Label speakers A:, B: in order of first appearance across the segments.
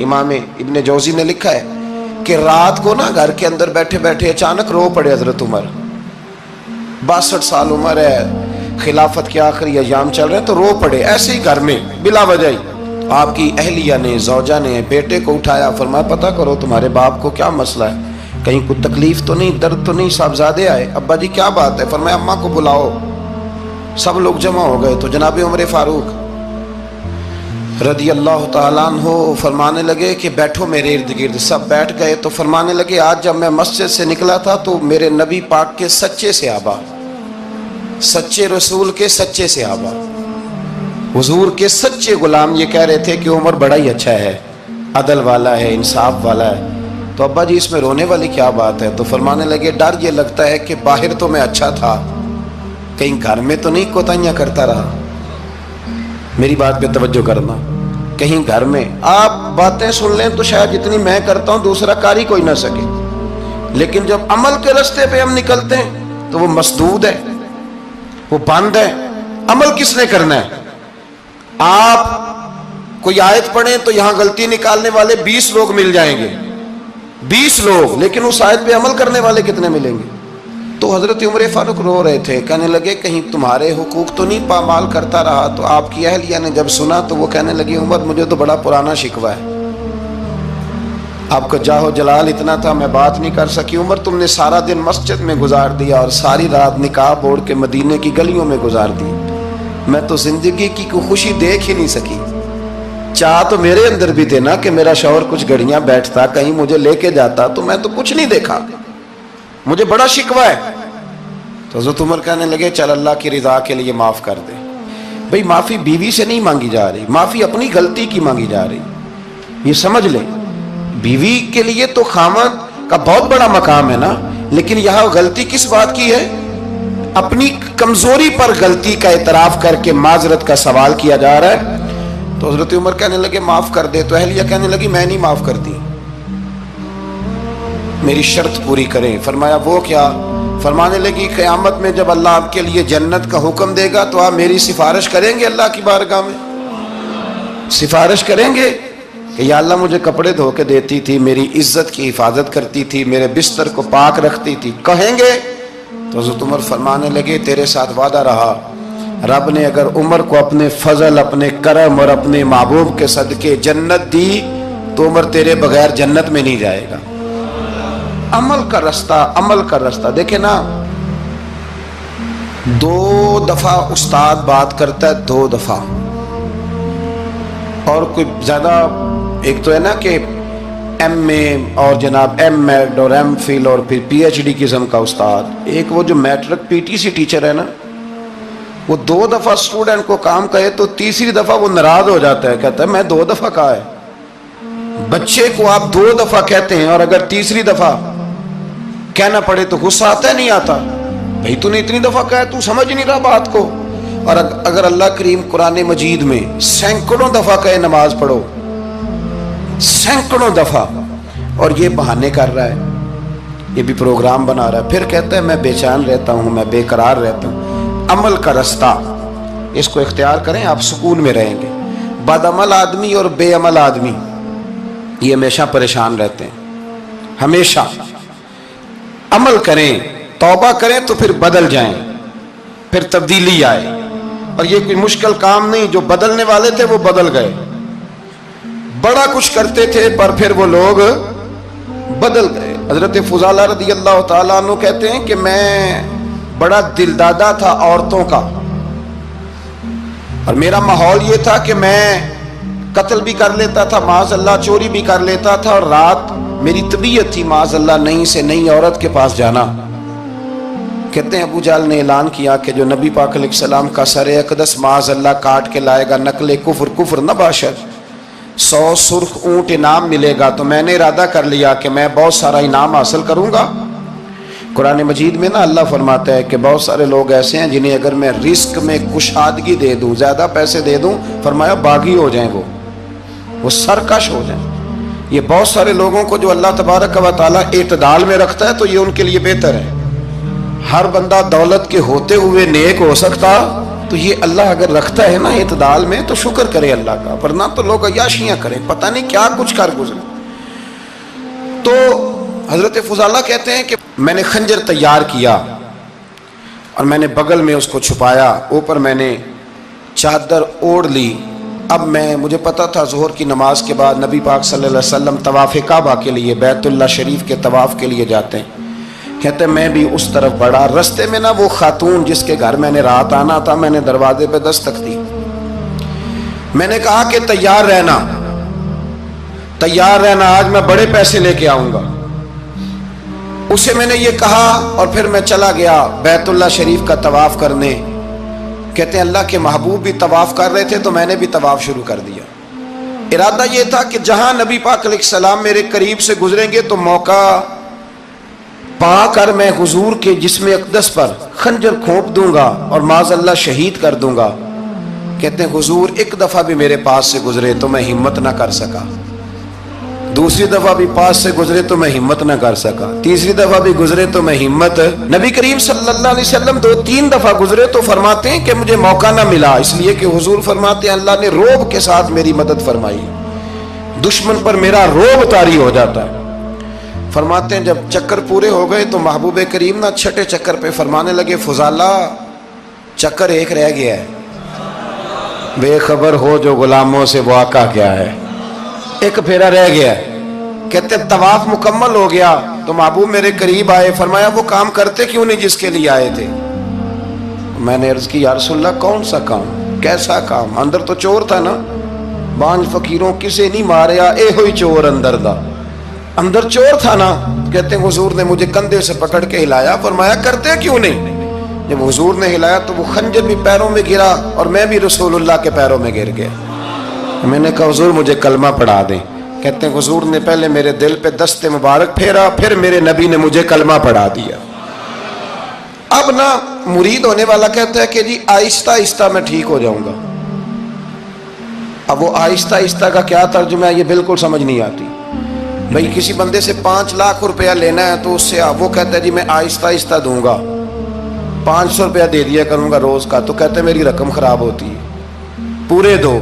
A: امام ابن جوزی نے لکھا ہے کہ رات کو نا گھر کے اندر بیٹھے بیٹھے اچانک رو پڑے حضرت عمر، 62 سال عمر ہے، خلافت کے آخری ایام چل رہے ہیں، تو رو پڑے ایسے ہی گھر میں بلا وجہ ہی۔ آپ کی اہلیہ نے، زوجہ نے بیٹے کو اٹھایا، فرمایا پتہ کرو تمہارے باپ کو کیا مسئلہ ہے، کہیں کوئی تکلیف تو نہیں، درد تو نہیں، صاحبزادے آئے؟ ابا جی کیا بات ہے؟ فرمایا اماں کو بلاؤ۔ سب لوگ جمع ہو گئے تو جناب عمر فاروق رضی اللہ تعالیٰ عنہ فرمانے لگے کہ بیٹھو میرے ارد گرد۔ سب بیٹھ گئے تو فرمانے لگے آج جب میں مسجد سے نکلا تھا تو میرے نبی پاک کے سچے صحابہ، سچے رسول کے سچے صحابہ، حضور کے سچے غلام یہ کہہ رہے تھے کہ عمر بڑا ہی اچھا ہے، عدل والا ہے، انصاف والا ہے۔ تو ابا جی اس میں رونے والی کیا بات ہے؟ تو فرمانے لگے ڈر یہ لگتا ہے کہ باہر تو میں اچھا تھا، کہیں گھر میں تو نہیں کوتاہیاں کرتا رہا۔ میری بات پہ توجہ کرنا، کہیں گھر میں آپ باتیں سن لیں تو شاید جتنی میں کرتا ہوں دوسرا کار ہی کوئی نہ سکے، لیکن جب عمل کے راستے پہ ہم نکلتے ہیں تو وہ مسدود ہے، وہ بند ہے۔ عمل کس نے کرنا ہے؟ آپ کوئی آیت پڑھیں تو یہاں غلطی نکالنے والے 20 لوگ مل جائیں گے، 20 لوگ، لیکن اس آیت پہ عمل کرنے والے کتنے ملیں گے؟ تو حضرت عمر فاروق رو رہے تھے، کہنے لگے کہیں تمہارے حقوق تو نہیں پامال کرتا رہا۔ تو آپ کی اہلیہ نے جب سنا تو وہ کہنے لگی عمر مجھے تو بڑا پرانا شکوہ ہے، آپ کا جاہ و جلال اتنا تھا میں بات نہیں کر سکی۔ عمر تم نے سارا دن مسجد میں گزار دیا اور ساری رات نقاب اوڑھ کے مدینے کی گلیوں میں گزار دی، میں تو زندگی کی کوئی خوشی دیکھ ہی نہیں سکی۔ چاہ تو میرے اندر بھی تھے نا کہ میرا شوہر کچھ گھڑیاں بیٹھتا، کہیں مجھے لے کے جاتا، تو میں تو کچھ نہیں دیکھا، مجھے بڑا شکوہ ہے۔ تو حضرت عمر کہنے لگے چل اللہ کی رضا کے لیے معاف کر دے۔ بھئی معافی بیوی سے نہیں مانگی جا رہی، معافی اپنی غلطی کی مانگی جا رہی، یہ سمجھ لیں۔ بیوی کے لیے تو خامد کا بہت بڑا مقام ہے نا، لیکن یہاں غلطی کس بات کی ہے؟ اپنی کمزوری پر غلطی کا اعتراف کر کے معذرت کا سوال کیا جا رہا ہے۔ تو حضرت عمر کہنے لگے معاف کر دے، تو اہلیہ کہنے لگی میں نہیں معاف کرتی، میری شرط پوری کریں۔ فرمایا وہ کیا؟ فرمانے لگی قیامت میں جب اللہ آپ کے لیے جنت کا حکم دے گا تو آپ میری سفارش کریں گے اللہ کی بارگاہ میں؟ سفارش کریں گے کہ یا اللہ مجھے کپڑے دھو کے دیتی تھی، میری عزت کی حفاظت کرتی تھی، میرے بستر کو پاک رکھتی تھی، کہیں گے؟ تو حضرت عمر فرمانے لگے تیرے ساتھ وعدہ رہا، رب نے اگر عمر کو اپنے فضل، اپنے کرم اور اپنے محبوب کے صدقے جنت دی تو عمر تیرے بغیر جنت میں نہیں جائے گا۔ عمل کا رستہ، عمل کا رستہ دیکھیں نا، 2 دفعہ استاد بات کرتا ہے، 2 دفعہ، اور کوئی زیادہ، ایک تو ہے نا کہ ایم اے اور جناب ایم ایڈ اور ایم فل اور پھر پی ایچ ڈی قسم کا استاد، ایک وہ جو matric P T C teacher ہے نا، وہ 2 دفعہ اسٹوڈنٹ کو کام کہے تو تیسری دفعہ وہ ناراض ہو جاتا ہے، کہتا ہے میں 2 دفعہ کہا ہے۔ بچے کو آپ 2 دفعہ کہتے ہیں اور اگر تیسری دفعہ کہنا پڑے تو غصہ آتا ہے نہیں آتا؟ بھئی تو نے اتنی دفعہ کہا ہے، تو سمجھ نہیں رہا بات کو۔ اور اگر اللہ کریم قرآن مجید میں سینکڑوں دفعہ کہے نماز پڑھو، سینکڑوں دفعہ، اور یہ بہانے کر رہا ہے، یہ بھی پروگرام بنا رہا ہے، پھر کہتا ہے میں بے چین رہتا ہوں، میں بے قرار رہتا ہوں۔ عمل کا رستہ اس کو اختیار کریں، آپ سکون میں رہیں گے۔ بد عمل آدمی اور بے عمل آدمی یہ ہمیشہ پریشان رہتے ہیں، ہمیشہ۔ عمل کریں، توبہ کریں تو پھر بدل جائیں، پھر تبدیلی آئے، اور یہ کوئی مشکل کام نہیں، جو بدلنے والے تھے وہ بدل گئے، بڑا کچھ کرتے تھے پر پھر وہ لوگ بدل گئے۔ حضرت فضالہ رضی اللہ تعالیٰ عنہ کہتے ہیں کہ میں بڑا دل دادا تھا عورتوں کا، اور میرا ماحول یہ تھا کہ میں قتل بھی کر لیتا تھا، معاذ اللہ چوری بھی کر لیتا تھا، اور رات میری طبیعت تھی معاذ اللہ نئی سے نئی عورت کے پاس جانا۔ کہتے ہیں ابو جہل نے اعلان کیا کہ جو نبی پاک علیہ السلام کا سر اقدس معاذ اللہ کاٹ کے لائے گا، نقل کفر کفر نہ باشد، 100 سرخ اونٹ انعام ملے گا۔ تو میں نے ارادہ کر لیا کہ میں بہت سارا انعام حاصل کروں گا۔ قرآن مجید میں نا اللہ فرماتا ہے کہ بہت سارے لوگ ایسے ہیں جنہیں اگر میں رزق میں کشادگی دے دوں، زیادہ پیسے دے دوں، فرمایا باغی ہو جائیں، وہ سرکش ہو جائیں۔ یہ بہت سارے لوگوں کو جو اللہ تبارک و تعالیٰ اعتدال میں رکھتا ہے تو یہ ان کے لیے بہتر ہے۔ ہر بندہ دولت کے ہوتے ہوئے نیک ہو سکتا تو یہ اللہ اگر رکھتا ہے نا اعتدال میں تو شکر کرے اللہ کا، ورنہ تو لوگ عیاشیاں کریں، پتہ نہیں کیا کچھ کر گزرے۔ تو حضرت فضالہ کہتے ہیں کہ میں نے خنجر تیار کیا اور میں نے بغل میں اس کو چھپایا، اوپر میں نے چادر اوڑھ لی۔ اب مجھے پتا تھا ظہر کی نماز کے بعد نبی پاک صلی اللہ علیہ وسلم طواف کعبہ کے لیے، بیت اللہ شریف کے طواف کے لیے جاتے ہیں۔ کہتے ہیں میں بھی اس طرف بڑھا، رستے میں نا وہ خاتون جس کے گھر میں نے رات آنا تھا، میں نے دروازے پہ دستک دی، میں نے کہا کہ تیار رہنا، تیار رہنا، آج میں بڑے پیسے لے کے آؤں گا۔ اسے میں نے یہ کہا اور پھر میں چلا گیا بیت اللہ شریف کا طواف کرنے۔ کہتے ہیں اللہ کے محبوب بھی طواف کر رہے تھے تو میں نے بھی طواف شروع کر دیا۔ ارادہ یہ تھا کہ جہاں نبی پاک علیہ السلام میرے قریب سے گزریں گے تو موقع پا کر میں حضور کے جسم اقدس پر خنجر کھونپ دوں گا اور معاذ اللہ شہید کر دوں گا۔ کہتے ہیں حضور ایک دفعہ بھی میرے پاس سے گزرے تو میں ہمت نہ کر سکا، دوسری دفعہ بھی پاس سے گزرے تو میں ہمت نہ کر سکا، تیسری دفعہ بھی گزرے تو میں ہمت، نبی کریم صلی اللہ علیہ وسلم 2-3 دفعہ گزرے تو فرماتے ہیں کہ مجھے موقع نہ ملا، اس لیے کہ حضور فرماتے ہیں اللہ نے روب کے ساتھ میری مدد فرمائی، دشمن پر میرا روب طاری ہو جاتا ہے۔ فرماتے ہیں جب چکر پورے ہو گئے تو محبوب کریم نہ چھٹے چکر پہ فرمانے لگے فضالہ چکر ایک رہ گیا ہے، بے خبر ہو جو غلاموں سے وہ آقا کیا ہے، ایک پھیرا رہ گیا ہے۔ کہتے طواف مکمل ہو گیا تو محبوب میرے قریب آئے، فرمایا وہ کام کرتے کیوں نہیں جس کے لیے آئے تھے؟ میں نے عرض کی یا رسول اللہ کون سا کام، کیسا کام؟ اندر تو چور تھا نا، بانج فقیروں کسے نہیں ماریا اے ہوئی چور اندر دا، اندر چور تھا نا۔ کہتے ہیں حضور نے مجھے کندھے سے پکڑ کے ہلایا، فرمایا کرتے کیوں نہیں؟ جب حضور نے ہلایا تو وہ خنجر بھی پیروں میں گرا اور میں بھی رسول اللہ کے پیروں میں گر گیا۔ میں نے کہا حضور مجھے کلمہ پڑھا دیں۔ کہتے ہیں حضور نے پہلے میرے دل پہ دست مبارک پھیرا، پھر میرے نبی نے مجھے کلمہ پڑھا دیا۔ اب نا مرید ہونے والا کہتا ہے کہ جی آہستہ آہستہ میں ٹھیک ہو جاؤں گا۔ اب وہ آہستہ آہستہ کا کیا ترجمہ ہے یہ بالکل سمجھ نہیں آتی۔ بھئی کسی بندے سے 5 لاکھ روپیہ لینا ہے تو اس سے وہ کہتا ہے جی میں آہستہ آہستہ دوں گا، 500 روپیہ دے دیا کروں گا روز کا، تو کہتے ہیں میری رقم خراب ہوتی ہے، پورے دو۔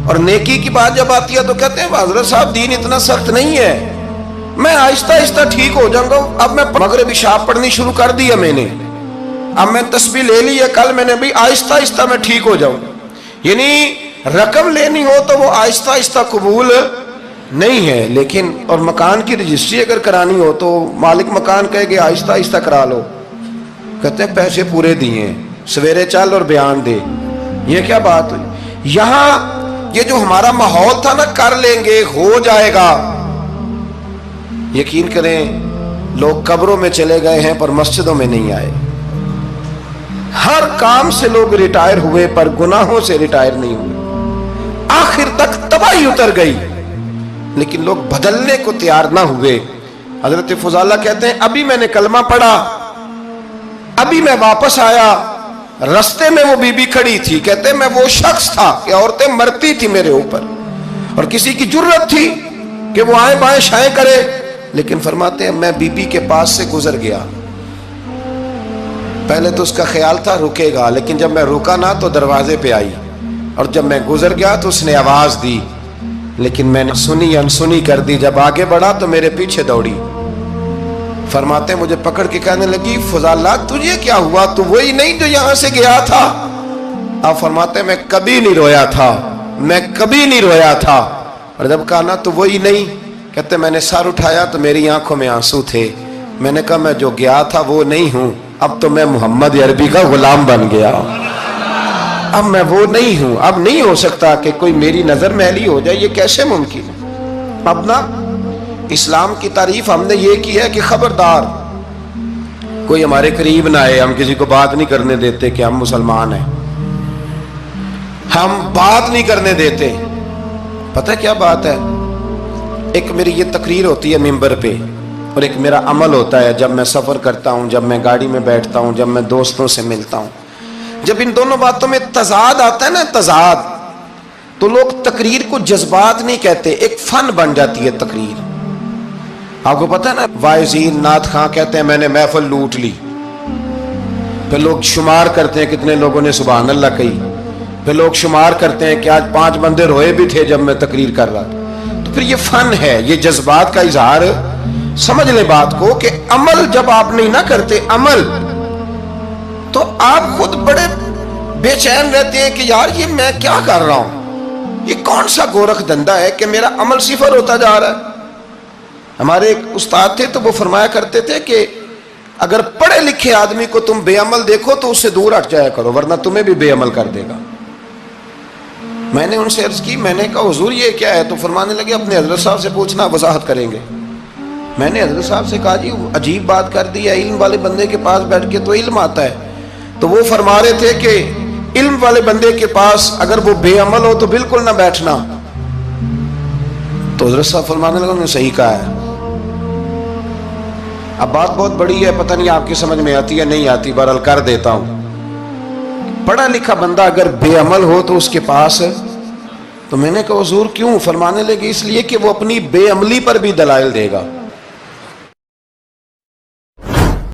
A: اور نیکی کی بات جب آتی ہے تو کہتے ہیں حضرت صاحب دین اتنا سخت نہیں ہے، میں آہستہ آہستہ ٹھیک ہو جاؤں گا۔ اب میں مغرب عشاء پڑھنی شروع کر دیا میں نے، اب میں تسبیح لے لی ہے، کل میں نے بھی آہستہ آہستہ میں ٹھیک ہو جاؤں۔ یعنی رقم لینی ہو تو وہ آہستہ آہستہ قبول نہیں ہے، لیکن اور مکان کی رجسٹری اگر کرانی ہو تو مالک مکان کہے کہ آہستہ آہستہ کرا لو، کہتے ہیں پیسے پورے دیے، سویرے چل اور بیان دے۔ یہ کیا بات ہوئی؟ یہاں یہ جو ہمارا ماحول تھا نا کر لیں گے ہو جائے گا، یقین کریں لوگ قبروں میں چلے گئے ہیں پر مسجدوں میں نہیں آئے، ہر کام سے لوگ ریٹائر ہوئے پر گناہوں سے ریٹائر نہیں ہوئے، آخر تک تباہی اتر گئی لیکن لوگ بدلنے کو تیار نہ ہوئے۔ حضرت فضالہ کہتے ہیں ابھی میں نے کلمہ پڑھا، ابھی میں واپس آیا، رستے میں وہ بی بی کھڑی تھی، کہتے ہیں میں وہ شخص تھا کہ عورتیں مرتی تھی میرے اوپر اور کسی کی جرت تھی کہ وہ آئیں بائیں شائیں کرے، لیکن فرماتے ہیں میں بی بی کے پاس سے گزر گیا، پہلے تو اس کا خیال تھا رکے گا، لیکن جب میں رکا نہ تو دروازے پہ آئی، اور جب میں گزر گیا تو اس نے آواز دی، لیکن میں نے سنی انسنی کر دی، جب آگے بڑھا تو میرے پیچھے دوڑی۔ فرماتے ہیں مجھے پکڑ کے کہنے لگی فضالہ تجھے کیا ہوا، تو وہی نہیں جو یہاں سے گیا تھا؟ آپ فرماتے ہیں میں کبھی نہیں رویا تھا، میں کبھی نہیں رویا تھا، اور جب کہا نا تو وہی نہیں، کہتے میں نے سر اٹھایا تو میری آنکھوں میں آنسو تھے، میں نے کہا میں جو گیا تھا وہ نہیں ہوں، اب تو میں محمد عربی کا غلام بن گیا، اب میں وہ نہیں ہوں، اب نہیں ہو سکتا کہ کوئی میری نظر میلی ہو جائے، یہ کیسے ممکن ہے؟ اب نا اسلام کی تعریف ہم نے یہ کی ہے کہ خبردار کوئی ہمارے قریب نہ آئے، ہم کسی کو بات نہیں کرنے دیتے کہ ہم مسلمان ہیں، ہم بات نہیں کرنے دیتے۔ پتہ کیا بات ہے، ایک میری یہ تقریر ہوتی ہے ممبر پہ، اور ایک میرا عمل ہوتا ہے جب میں سفر کرتا ہوں، جب میں گاڑی میں بیٹھتا ہوں، جب میں دوستوں سے ملتا ہوں، جب ان دونوں باتوں میں تضاد آتا ہے نا، تضاد، تو لوگ تقریر کو جذبات نہیں کہتے، ایک فن بن جاتی ہے تقریر۔ آپ کو پتہ ہے نا وائزین نعت خواں کہتے ہیں میں نے محفل لوٹ لی، پھر لوگ شمار کرتے ہیں کتنے لوگوں نے سبحان اللہ کہی، پھر لوگ شمار کرتے ہیں کہ آج 5 بندے روئے بھی تھے جب میں تقریر کر رہا تھا۔ تو پھر یہ فن ہے، یہ جذبات کا اظہار۔ سمجھ لیں بات کو کہ عمل جب آپ نہیں نہ کرتے عمل، تو آپ خود بڑے بے چین رہتے ہیں کہ یار یہ میں کیا کر رہا ہوں، یہ کون سا گورکھ دھندا ہے کہ میرا عمل صفر ہوتا جا رہا ہے۔ ہمارے ایک استاد تھے تو وہ فرمایا کرتے تھے کہ اگر پڑھے لکھے آدمی کو تم بے عمل دیکھو تو اس سے دور ہٹ جایا کرو، ورنہ تمہیں بھی بے عمل کر دے گا۔ میں نے ان سے عرض کی، میں نے کہا حضور یہ کیا ہے؟ تو فرمانے لگے اپنے حضرت صاحب سے پوچھنا، وضاحت کریں گے۔ میں نے حضرت صاحب سے کہا جی عجیب بات کر دی ہے، علم والے بندے کے پاس بیٹھ کے تو علم آتا ہے۔ تو وہ فرما رہے تھے کہ علم والے بندے کے پاس اگر وہ بے عمل ہو تو بالکل نہ بیٹھنا۔ تو حضرت صاحب فرمانے لگے انہوں نے صحیح کہا ہے۔ اب بات بہت بڑی ہے، پتہ نہیں آپ کی سمجھ میں آتی ہے نہیں آتی، بہرحال کر دیتا ہوں۔ پڑھا لکھا بندہ اگر بے عمل ہو تو اس کے پاس، تو میں نے کہا حضور کیوں؟ فرمانے لگے اس لیے کہ وہ اپنی بے عملی پر بھی دلائل دے گا۔